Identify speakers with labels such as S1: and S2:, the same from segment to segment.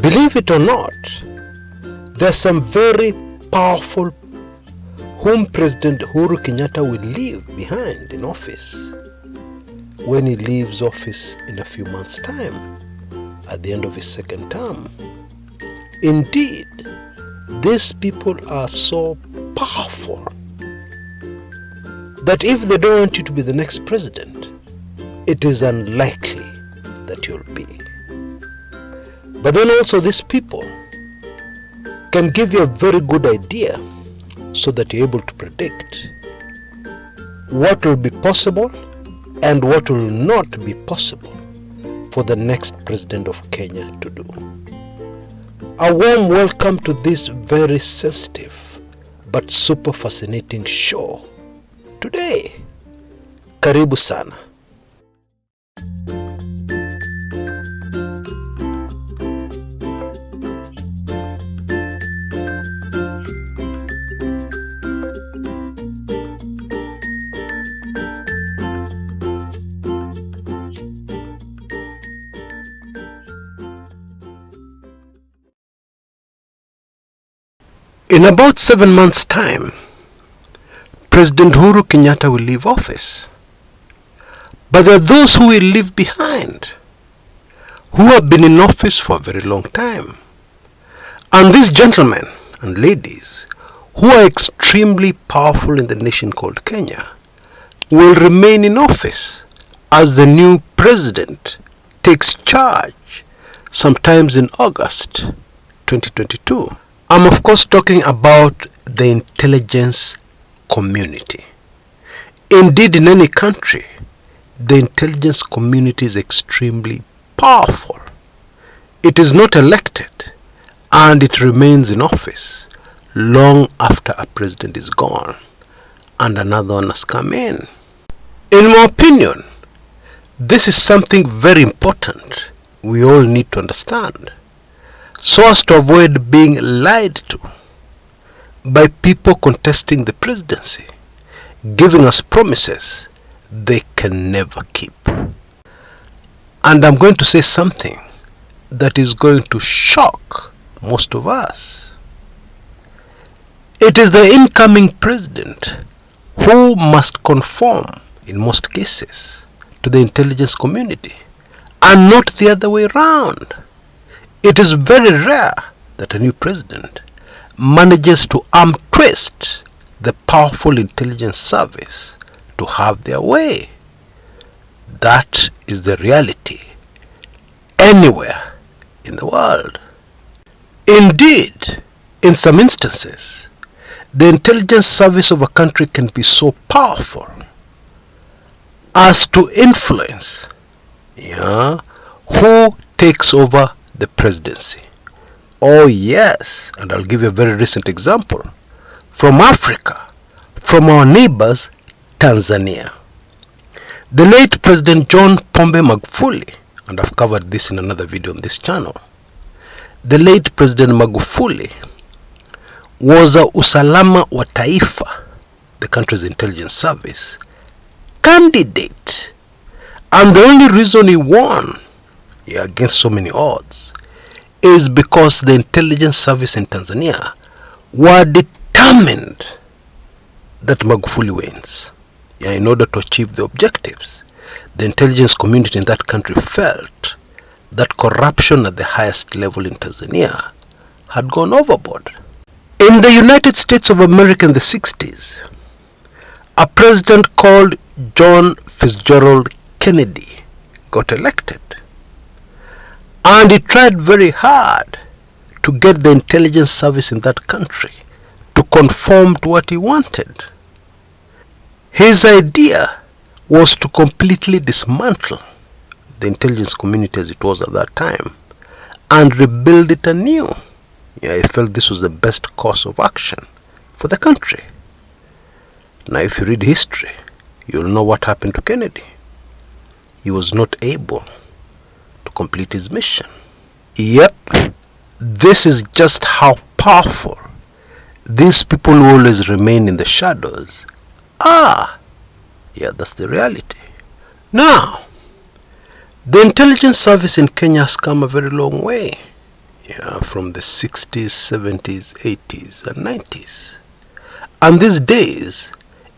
S1: Believe it or not, there's some very powerful whom President Uhuru Kenyatta will leave behind in office when he leaves office in a few months' time at the end of his second term. Indeed, these people are so powerful that if they don't want you to be the next president, it is unlikely that you'll be. But then also these people can give you a very good idea so that you're able to predict what will be possible and what will not be possible for the next president of Kenya to do. A warm welcome to this very sensitive but super fascinating show today. Karibu sana. In about 7 months' time, President Uhuru Kenyatta will leave office. But there are those who will leave behind, who have been in office for a very long time. And these gentlemen and ladies, who are extremely powerful in the nation called Kenya, will remain in office as the new president takes charge sometimes in August 2022. I'm of course talking about the intelligence community. Indeed, in any country, the intelligence community is extremely powerful. It is not elected and it remains in office long after a president is gone and another one has come in. In my opinion, this is something very important we all need to understand, so as to avoid being lied to by people contesting the presidency, giving us promises they can never keep. And I'm going to say something that is going to shock most of us. It is the incoming president who must conform, in most cases, to the intelligence community, and not the other way around. It is very rare that a new president manages to arm twist the powerful intelligence service to have their way. That is the reality anywhere in the world. Indeed, in some instances, the intelligence service of a country can be so powerful as to influence who takes over the presidency. Oh yes, and I'll give you a very recent example from Africa, from our neighbors Tanzania. The late President John Pombe Magufuli, and I've covered this in another video on this channel, the late President Magufuli was a Usalama wa Taifa, the country's intelligence service, candidate, and the only reason he won against so many odds is because the intelligence service in Tanzania were determined that Magufuli wins. In order to achieve the objectives, the intelligence community in that country felt that corruption at the highest level in Tanzania had gone overboard. In the United States of America in the 60s, a president called John Fitzgerald Kennedy got elected. And he tried very hard to get the intelligence service in that country to conform to what he wanted. His idea was to completely dismantle the intelligence community as it was at that time and rebuild it anew. He felt this was the best course of action for the country. Now, if you read history, you'll know what happened to Kennedy. He was not able to complete his mission. Yep, this is just how powerful these people who always remain in the shadows are. Yeah, that's the reality. Now, the intelligence service in Kenya has come a very long way. from the 60s, 70s, 80s, and 90s. And these days,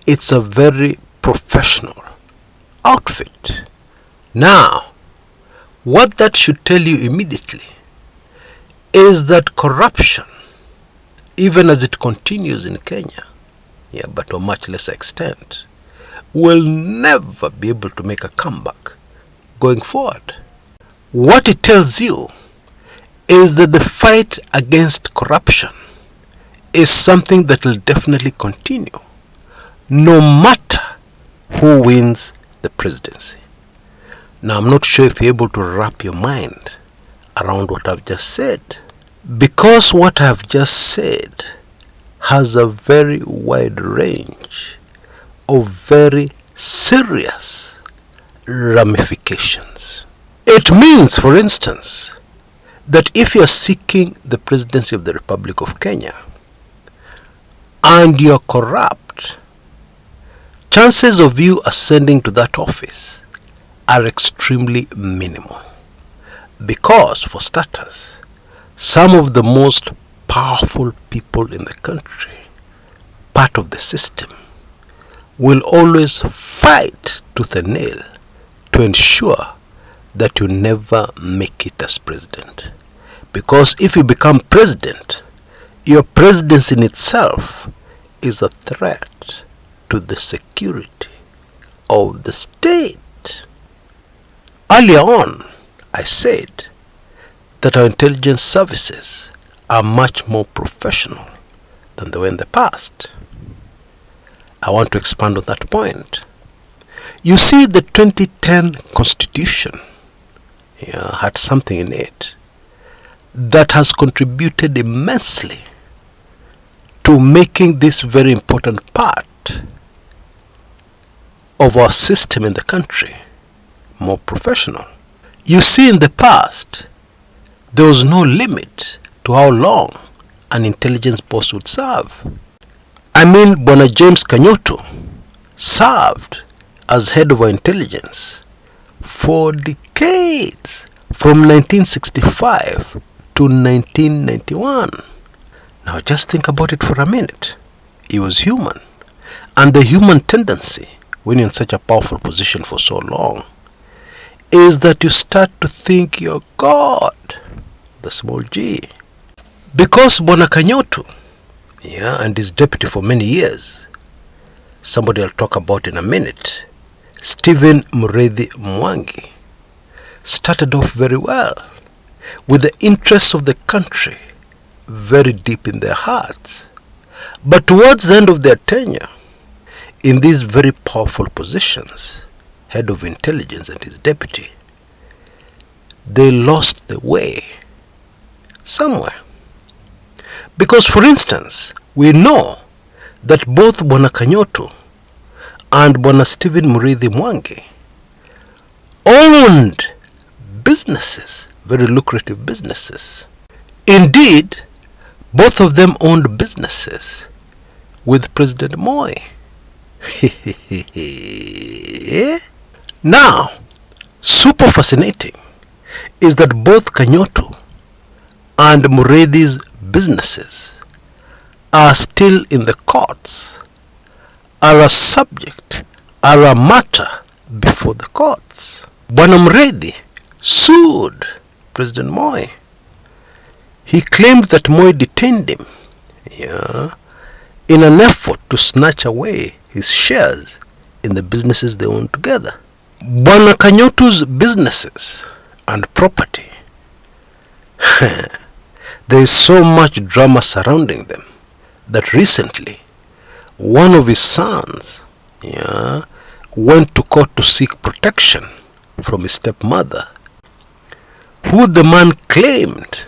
S1: it's a very professional outfit. Now, what that should tell you immediately is that corruption, even as it continues in Kenya, but to a much lesser extent, will never be able to make a comeback going forward. What it tells you is that the fight against corruption is something that will definitely continue no matter who wins the presidency. Now, I'm not sure if you're able to wrap your mind around what I've just said, because what I've just said has a very wide range of very serious ramifications. It means, for instance, that if you're seeking the presidency of the Republic of Kenya and you're corrupt, chances of you ascending to that office are extremely minimal. Because, for starters, some of the most powerful people in the country, part of the system, will always fight tooth and nail to ensure that you never make it as president. Because if you become president, your presidency in itself is a threat to the security of the state. Earlier on, I said that our intelligence services are much more professional than they were in the past. I want to expand on that point. You see, the 2010 Constitution had something in it that has contributed immensely to making this very important part of our system in the country more professional. You see, in the past, there was no limit to how long an intelligence post would serve. I mean, Bwana James Kenyattas served as head of our intelligence for decades, from 1965 to 1991. Now just think about it for a minute. He was human, and the human tendency when you're in such a powerful position for so long is that you start to think you're God, the small g. Because Bwana Kenyattas, and his deputy for many years, somebody I'll talk about in a minute, Stephen Mureithi Mwangi, started off very well, with the interests of the country very deep in their hearts. But towards the end of their tenure, in these very powerful positions, head of intelligence and his deputy, they lost the way somewhere. Because, for instance, we know that both Bwana Kenyattas and Bwana Stephen Mureithi Mwangi owned businesses, very lucrative businesses. Indeed, both of them owned businesses with President Moi. Now, super fascinating is that both Kenyattas and Mureithi's businesses are still in the courts, are a subject, are a matter before the courts. Bwana Mureithi sued President Moi. He claimed that Moi detained him in an effort to snatch away his shares in the businesses they owned together. Bwana Kenyattas' businesses and property, there is so much drama surrounding them that recently one of his sons went to court to seek protection from his stepmother, who the man claimed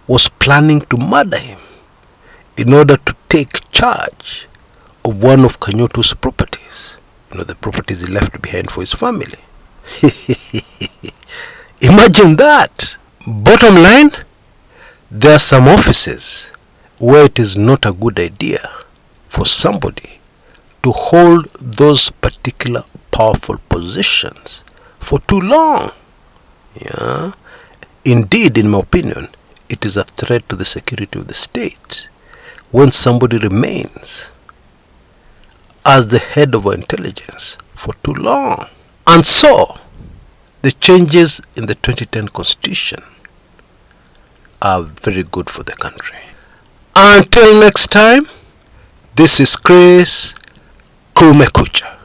S1: was planning to murder him in order to take charge of one of Kenyattas' properties, the properties he left behind for his family. Imagine that. Bottom line, there are some offices where it is not a good idea for somebody to hold those particular powerful positions for too long. Indeed, in my opinion, it is a threat to the security of the state when somebody remains as the head of our intelligence for too long. And so, the changes in the 2010 constitution are very good for the country. Until next time, this is Chris Kumekucha.